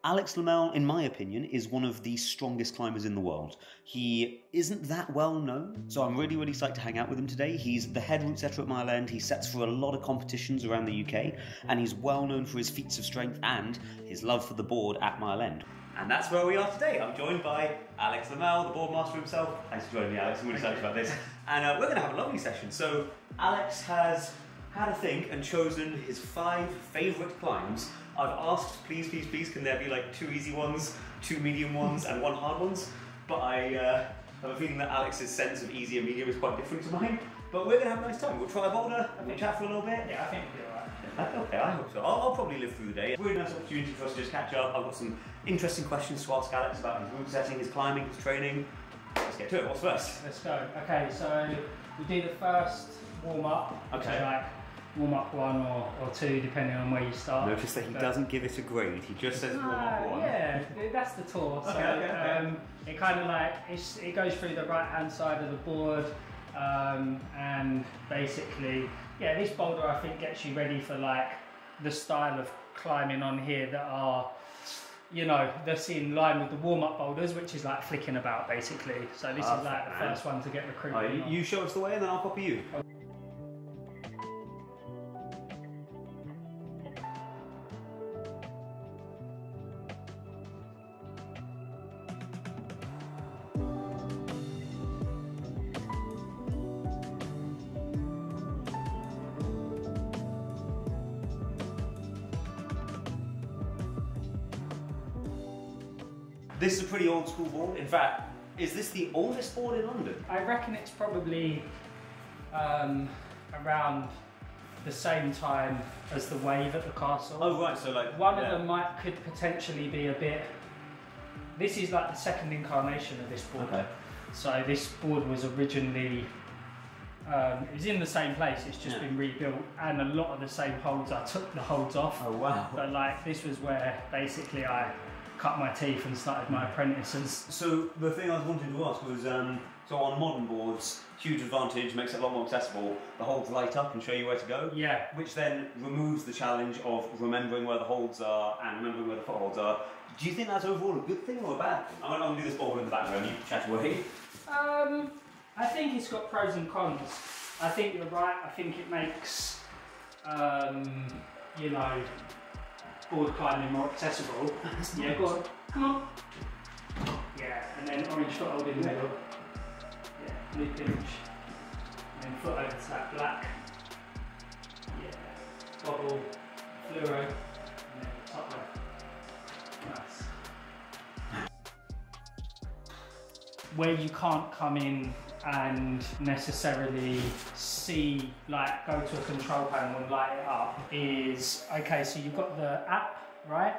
Alex Lemel, in my opinion, is one of the strongest climbers in the world. He isn't that well known, so I'm really psyched to hang out with him today. He's the head routesetter at Mile End. He sets for a lot of competitions around the UK, and he's well known for his feats of strength and his love for the board at Mile End. And that's where we are today. I'm joined by Alex Lemel, the board master himself. Thanks for joining me, Alex. I'm really excited about this. And we're going to have a lovely session. So Alex has had a think and chosen his 5 favourite climbs. I've asked, please, can there be like 2 easy ones, 2 medium ones, and 1 hard ones? But I have a feeling that Alex's sense of easy and medium is quite different to mine. But we're going to have a nice time. We'll try a boulder, we'll chat for a little bit. Yeah, I think we'll be alright. Okay, I hope so. I'll probably live through the day. Really nice opportunity for us to just catch up. I've got some interesting questions to ask Alex about his route setting, his climbing, his training. Let's get to it. What's first? Let's go. Okay, so we do the first warm up. Okay. So like warm up 1 or 2, depending on where you start. Notice that he doesn't give it a grade. He just says warm up 1. Yeah, that's the tour. So Okay. it kind of like it goes through the right hand side of the board, and basically, yeah, this boulder I think gets you ready for like the style of climbing on here that are, you know, that's in line with the warm-up boulders, which is like flicking about basically. So this is like the first one to get recruited. You show us the way and then I'll copy you. This is a pretty old school board. In fact, is this the oldest board in London? I reckon it's probably around the same time as the wave at the castle. Oh right, so like one of them could potentially be a bit. This is like the second incarnation of this board. Okay. So this board was originally, it was in the same place. It's just been rebuilt, and a lot of the same holds. I took the holds off. Oh wow. But like this was where basically I cut my teeth and started my apprentices. So the thing I was wanting to ask was, so on modern boards, huge advantage, makes it a lot more accessible. The holds light up and show you where to go. Yeah. Which then removes the challenge of remembering where the holds are and remembering where the footholds are. Do you think that's overall a good thing or a bad thing? I'm going to do this boulder in the background, you chat away. I think it's got pros and cons. I think you're right. I think it makes, you know, board climbing more accessible. Yeah, go on. Come on. Yeah, and then orange foothold in the middle. Yeah, blue pinch. And then foot over to that black. Yeah, bobble, fluoro, and then top left. Nice. Where you can't come in and necessarily see, like, go to a control panel and light it up is, okay, so you've got the app, right?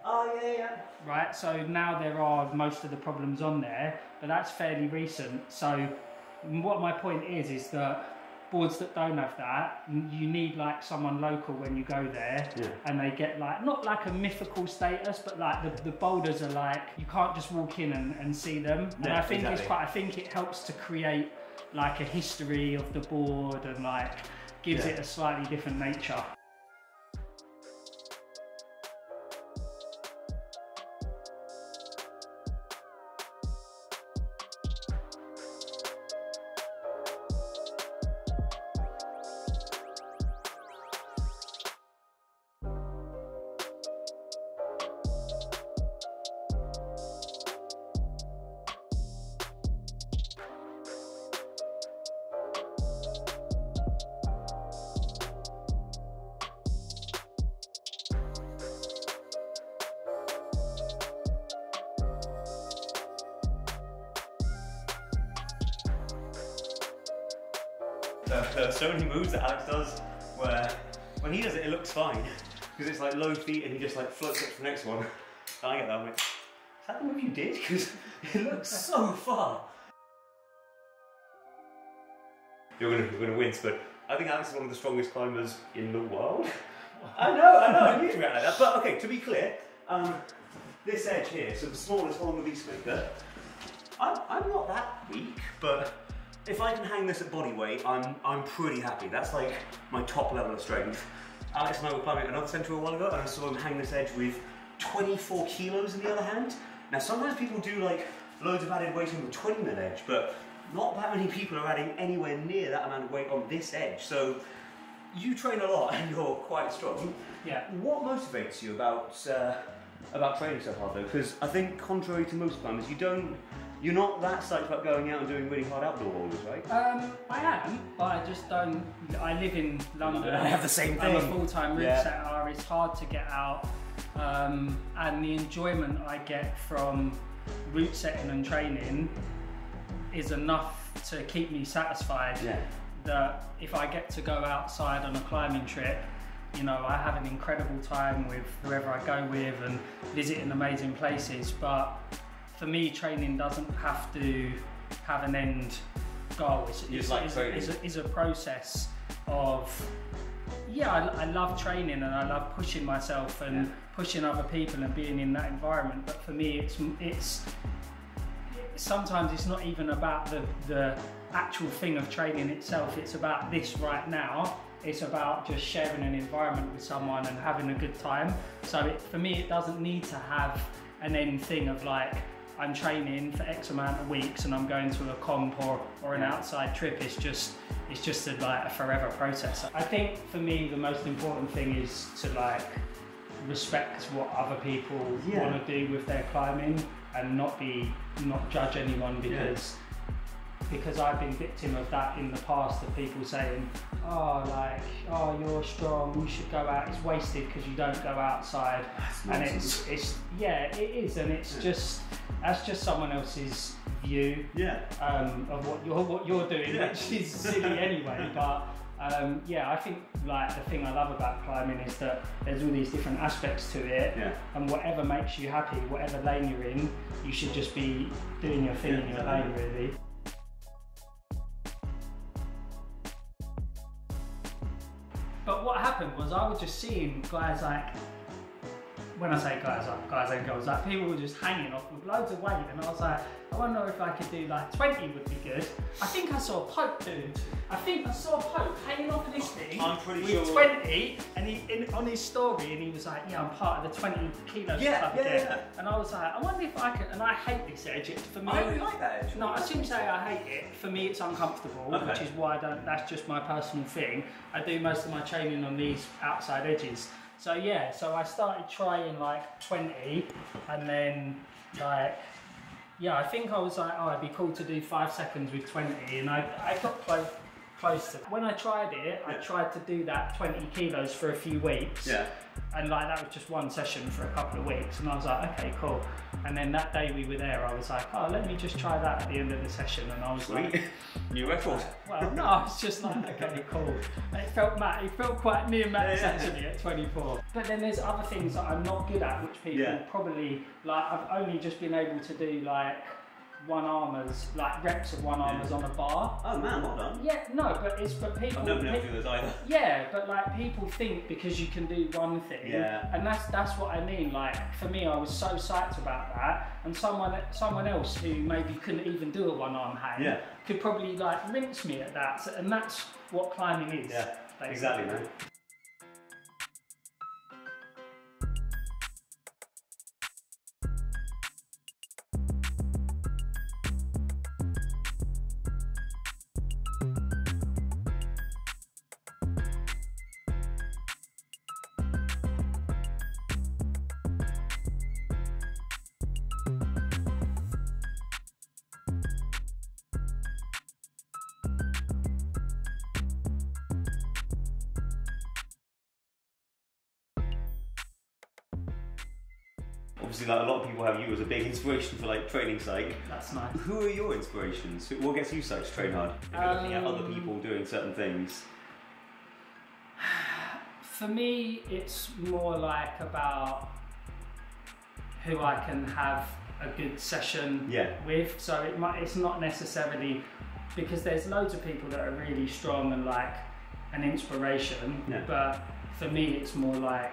Oh yeah. Right, so now there are most of the problems on there, but that's fairly recent. So what my point is that boards that don't have that, you need like someone local when you go there, and they get like, not like a mythical status, but like the boulders are like, you can't just walk in and see them. And I think it's quite, I think it helps to create like a history of the board and like gives it a slightly different nature. The so many moves that Alex does, where when he does it, it looks fine because it's like low feet and he just like floats up to the next one. And I get that, I'm like, is that the move you did? Because it looks so far. You're gonna wince, but I think Alex is one of the strongest climbers in the world. I know, I knew you'd react like that. But okay, to be clear, this edge here, so the smallest hole in the V-maker, I'm not that weak, but if I can hang this at body weight, I'm pretty happy. That's like my top level of strength. Alex and I were climbing another centre a while ago, and I saw him hang this edge with 24 kilos in the other hand. Now sometimes people do like loads of added weight on the 20 mil edge, but not that many people are adding anywhere near that amount of weight on this edge. So you train a lot and you're quite strong. Yeah. What motivates you about training so hard though? Because I think contrary to most climbers, you're not that psyched about going out and doing really hard outdoor boulders, right? I am, but I just don't. I live in London. I have the same thing. I'm a full-time routesetter. It's hard to get out, and the enjoyment I get from route setting and training is enough to keep me satisfied. Yeah. That if I get to go outside on a climbing trip, you know, I have an incredible time with whoever I go with and visiting amazing places. But for me, training doesn't have to have an end goal. It's a process of, I love training and I love pushing myself and pushing other people and being in that environment. But for me, it's sometimes it's not even about the actual thing of training itself. It's about this right now. It's about just sharing an environment with someone and having a good time. So for me, it doesn't need to have an end thing of like, I'm training for X amount of weeks and I'm going to a comp or an outside trip. It's just a forever process. I think for me, the most important thing is to like respect what other people want to do with their climbing and not judge anyone because I've been victim of that in the past, of people saying, oh, you're strong, you should go out, it's wasted because you don't go outside. And it is, and that's just someone else's view of what you're doing, which is silly anyway. But I think like the thing I love about climbing is that there's all these different aspects to it, and whatever makes you happy, whatever lane you're in, you should just be doing your thing in your lane, really. But what happened was I was just seeing guys like, when I say guys and girls, like people were just hanging off with loads of weight, and I was like, I wonder if I could do like 20 would be good. I think I saw a Pope, dude. I think I saw a Pope hanging off of this thing with 20, and on his story, and he was like, I'm part of the 20 kilos club again. And I was like, I wonder if I could, and I hate this edge. For me, I really like that edge. No, I shouldn't say I hate it. For me, it's uncomfortable, which is why that's just my personal thing. I do most of my training on these outside edges. So so I started trying like 20, and then like, I think I was like, it'd be cool to do 5 seconds with 20, and I got close to it. When I tried it, I tried to do that 20 kilos for a few weeks. And like that was just one session for a couple of weeks, and I was like, okay, cool. And then that day we were there, I was like, let me just try that at the end of the session, and I was like, new record. Well, no, it's just like, okay, cool. And it felt quite near max actually at 24. But then there's other things that I'm not good at, which people probably, like, I've only just been able to do like one-armers, like reps of one-armers on a bar. Oh man, well done. Yeah, no, but people... I've never been able to do those either. Yeah, but like people think because you can do one thing, and that's what I mean. Like for me, I was so psyched about that, and someone else who maybe couldn't even do a one-arm hang could probably like rinse me at that, and that's what climbing is. Yeah, basically. Exactly, man. Obviously, like a lot of people have you as a big inspiration for like training psych. That's nice. Who are your inspirations? What gets you psyched to train hard? If you're looking at other people doing certain things. For me, it's more like about who I can have a good session with. So it's not necessarily, because there's loads of people that are really strong and like an inspiration, but for me it's more like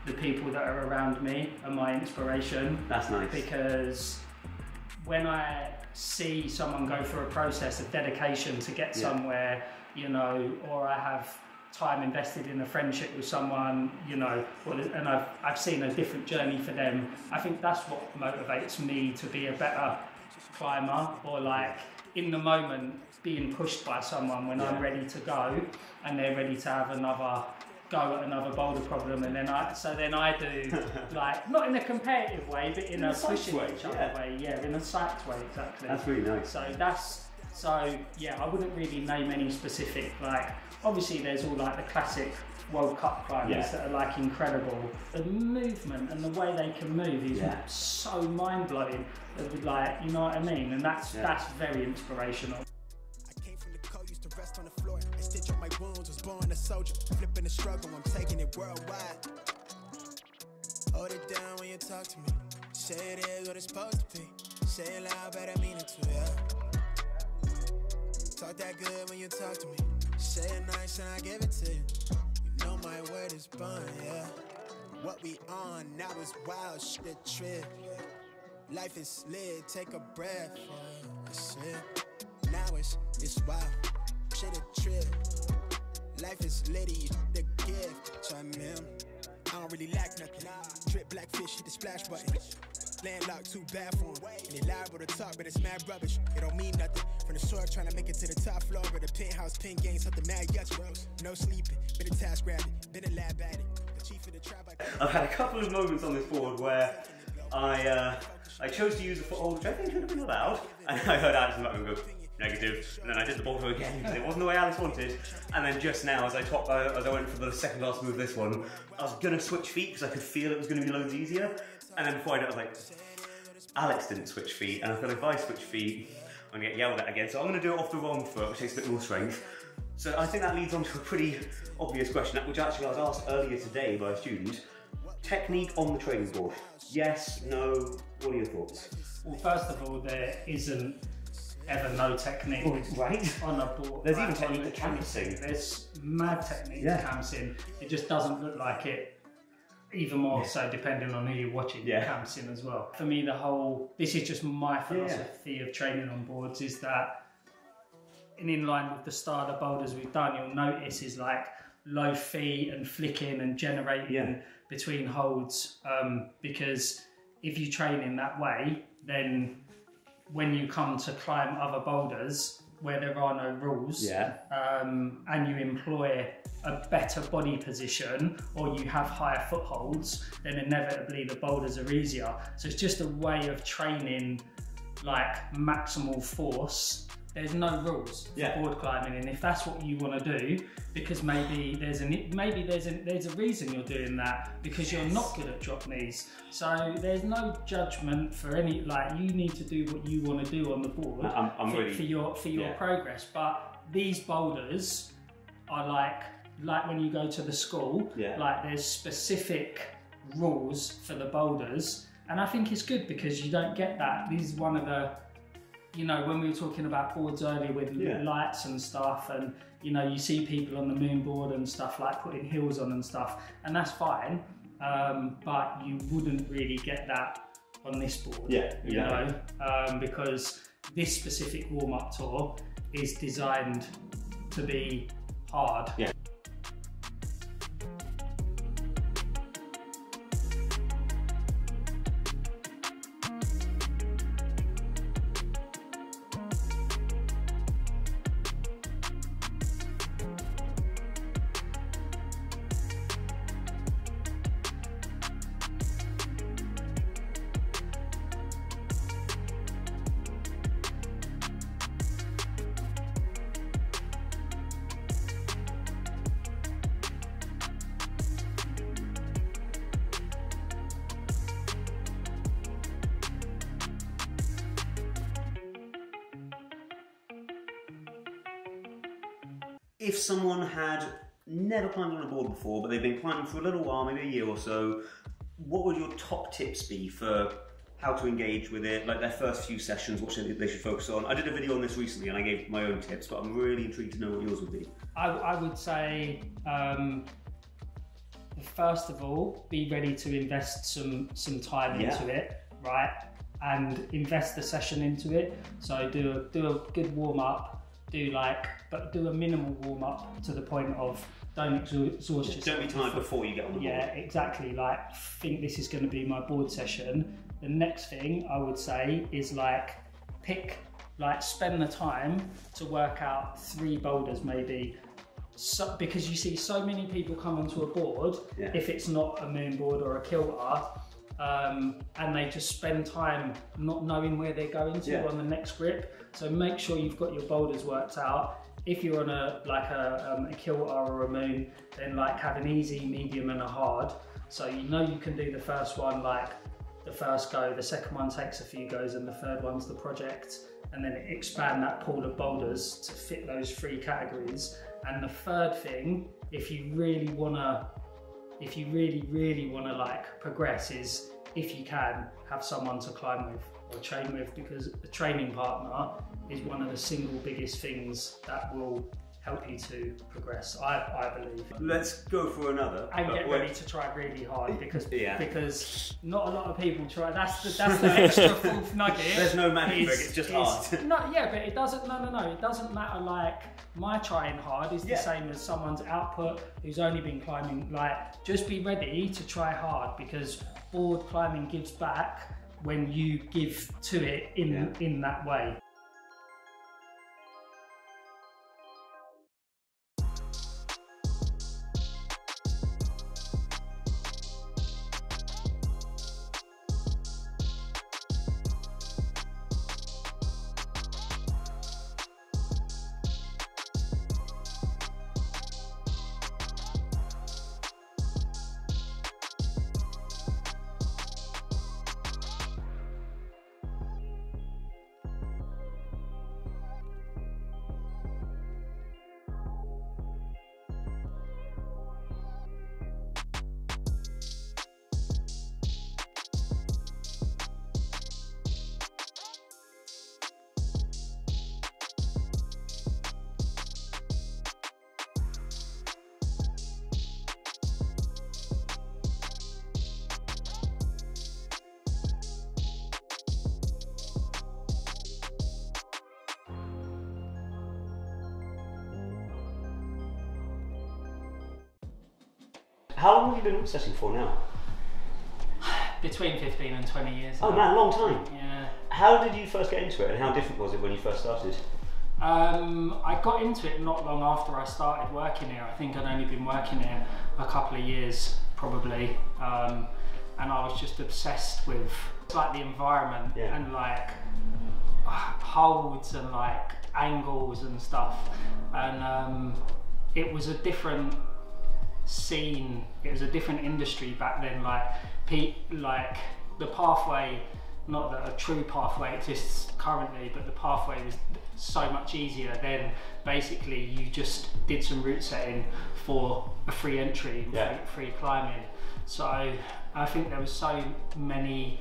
the people that are around me are my inspiration. That's nice. Because when I see someone go through a process of dedication to get somewhere, you know, or I have time invested in a friendship with someone, you know, and I've seen a different journey for them. I think that's what motivates me to be a better climber, or like in the moment being pushed by someone when I'm ready to go and they're ready to have another go at another boulder problem, and then I do like, not in a competitive way, but in a pushing each other way, in a psyched way, exactly. That's really nice. So yeah, I wouldn't really name any specific, like, obviously there's all like the classic World Cup climbers that are like incredible. The movement and the way they can move is so mind blowing. Like, you know what I mean? And that's very inspirational. I came from the cold, used to rest on the floor and stitch up my wounds. Was born a soldier, flipping the struggle. I'm taking it worldwide. Hold it down when you talk to me. Say it is what it's supposed to be. Say it loud, but I mean it too, Talk that good when you talk to me. Say it nice and I give it to you. You know my word is bond, What we on now is wild shit trip. Life is lit, take a breath, that's it. Now it's wild, shit a trip. Life is litty, the gift, so I'm him. I don't really lack nothing. Drip black fish, hit the splash button. Landlocked, too bad for him. And they liable to talk, but it's mad rubbish. It don't mean nothing. From the soil, trying to make it to the top floor of the penthouse, pen games, something mad yucks, bros. No sleeping, been a task rabbit, been a lab at it. The chief of the tribe. I've had a couple of moments on this board where I chose to use a foothold, which I think should have been allowed, and I heard Alex Lemel go, negative, and then I did the boulder again because it wasn't the way Alex wanted, and then just now as I went for the second last move this one, I was going to switch feet because I could feel it was going to be loads easier, and then before I did, I was like, Alex didn't switch feet, and I thought if I switch feet, I'm going to get yelled at again, so I'm going to do it off the wrong foot, which takes a bit more strength. So I think that leads on to a pretty obvious question, which actually I was asked earlier today by a student. Technique on the training board. Yes, no, what are your thoughts? Well, first of all, there isn't ever no technique on a board. There's even technique at campsing. There's mad technique at campsing. It just doesn't look like it, even more so depending on who you're watching campsing as well. For me, this is just my philosophy of training on boards, is that, and in line with the style of boulders we've done, you'll notice is like low feet and flicking and generating between holds, because if you train in that way, then when you come to climb other boulders where there are no rules, and you employ a better body position or you have higher footholds, then inevitably the boulders are easier. So it's just a way of training like maximal force. There's no rules for board climbing, and if that's what you want to do, because maybe there's a reason you're doing that, because you're not good at drop knees. So there's no judgment for any, like, you need to do what you want to do on the board for your progress. But these boulders are like when you go to the school, like there's specific rules for the boulders, and I think it's good because you don't get that. This is one of the, you know, when we were talking about boards earlier with lights and stuff, and you know, you see people on the moon board and stuff like putting heels on and stuff, and that's fine, but you wouldn't really get that on this board, you know, because this specific warm-up tour is designed to be hard. If someone had never climbed on a board before, but they've been climbing for a little while, maybe a year or so, what would your top tips be for how to engage with it, like their first few sessions, what they should focus on? I did a video on this recently and I gave my own tips, but I'm really intrigued to know what yours would be. I would say, first of all, be ready to invest some time into it, right? And invest the session into it. So do a good warm up, do a minimal warm up to the point of don't exhaust yourself. Don't be tired before you get on the board. Yeah, exactly. Like, think this is going to be my board session. The next thing I would say is spend the time to work out 3 boulders maybe. So, because you see so many people come onto a board, if it's not a moon board or a kilter, and they just spend time not knowing where they're going to on the next grip. So make sure you've got your boulders worked out. If you're on a kilter or a moon, then have an easy, medium and a hard. So you know you can do the first one the first go, the second one takes a few goes, and the third one's the project. And then expand that pool of boulders to fit those 3 categories. And the third thing, if you really wanna progress, is if you can have someone to climb with or train with, because a training partner is one of the single biggest things that will help you to progress, I believe. Let's go for another. And get ready to try really hard, because not a lot of people try. That's the extra fourth nugget. There's no magic trick, it's just hard. No, yeah, but it doesn't. No. It doesn't matter. My trying hard is the same as someone's output who's only been climbing. Just be ready to try hard, because board climbing gives back when you give to it in that way. How long have you been routesetting for now? Between 15 and 20 years. Oh man, a long time. Yeah. How did you first get into it, and how different was it when you first started? I got into it not long after I started working here. I think I'd only been working here a couple of years probably, and I was just obsessed with the environment and holds and angles and stuff, and it was a different scene, it was a different industry back then. The pathway, not that a true pathway exists currently, but the pathway was so much easier then. Basically you just did some route setting for a free entry, free climbing. So I think there was so many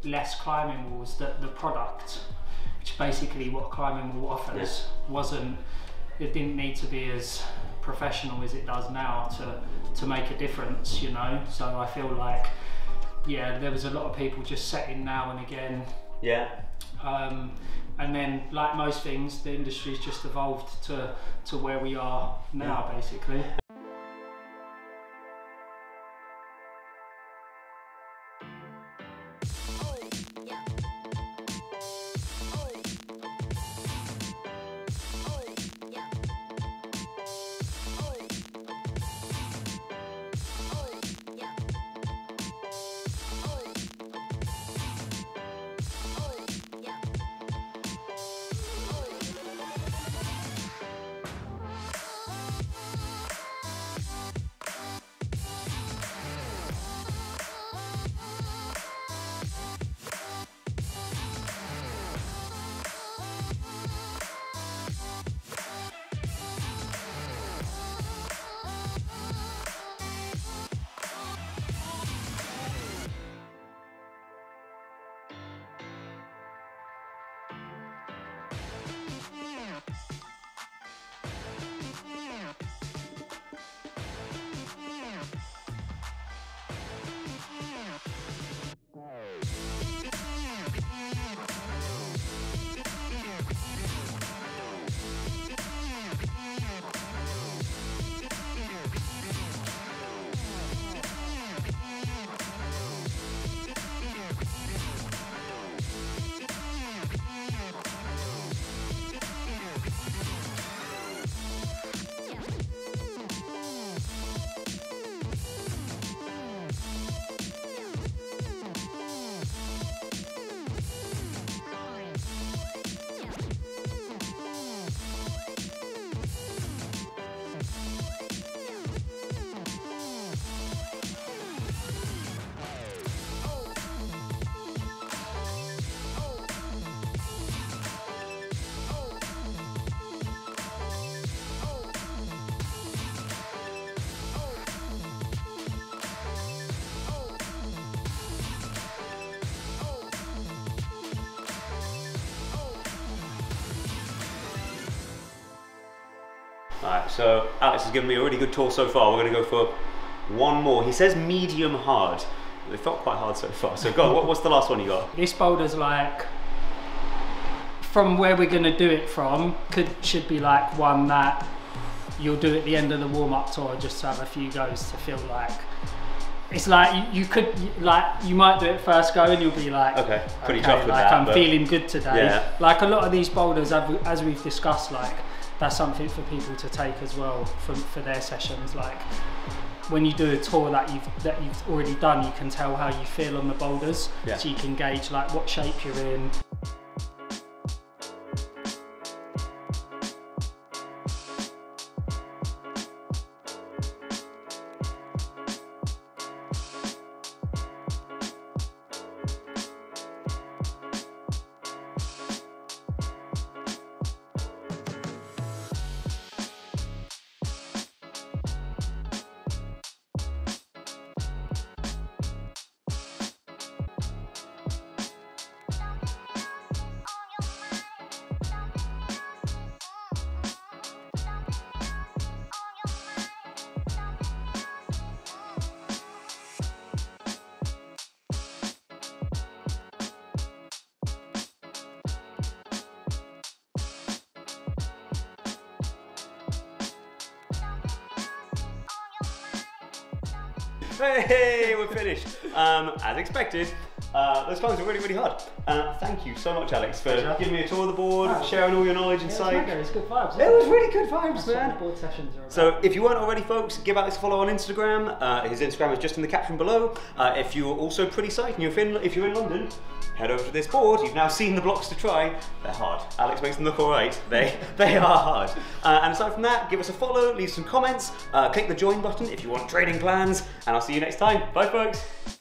less climbing walls that the product, which basically what climbing wall offers, it didn't need to be as professional as it does now to make a difference, you know. So I feel there was a lot of people just setting now and again. And then, like most things, the industry's just evolved to where we are now, basically. Alright, so Alex has given me a really good tour so far. We're going to go for one more. He says medium hard. They felt quite hard so far. So go on, what's the last one you got? This boulder's like, from where we're going to do it from, should be like one that you'll do at the end of the warm-up tour, just to have a few goes to feel like, it's like you might do it first go and you'll be like, okay, pretty tough with like that, I'm feeling good today. Yeah. Like a lot of these boulders, as we've discussed, like that's something for people to take as well for their sessions. Like when you do a tour that you've already done, you can tell how you feel on the boulders, so you can gauge like what shape you're in. Hey, we're finished. As expected, those climbs were really, really hard. Thank you so much, Alex, for giving me a tour of the board, sharing all your knowledge and insight. It was good vibes. It was really good vibes, man. Board sessions are about. So if you weren't already, folks, give Alex a follow on Instagram. His Instagram is just in the caption below. If you're also pretty psyched and if you're in London, head over to this board. You've now seen the blocks to try. They're hard. Alex makes them look all right. They are hard. And aside from that, give us a follow, leave some comments, click the join button if you want training plans, and I'll see you next time. Bye, folks.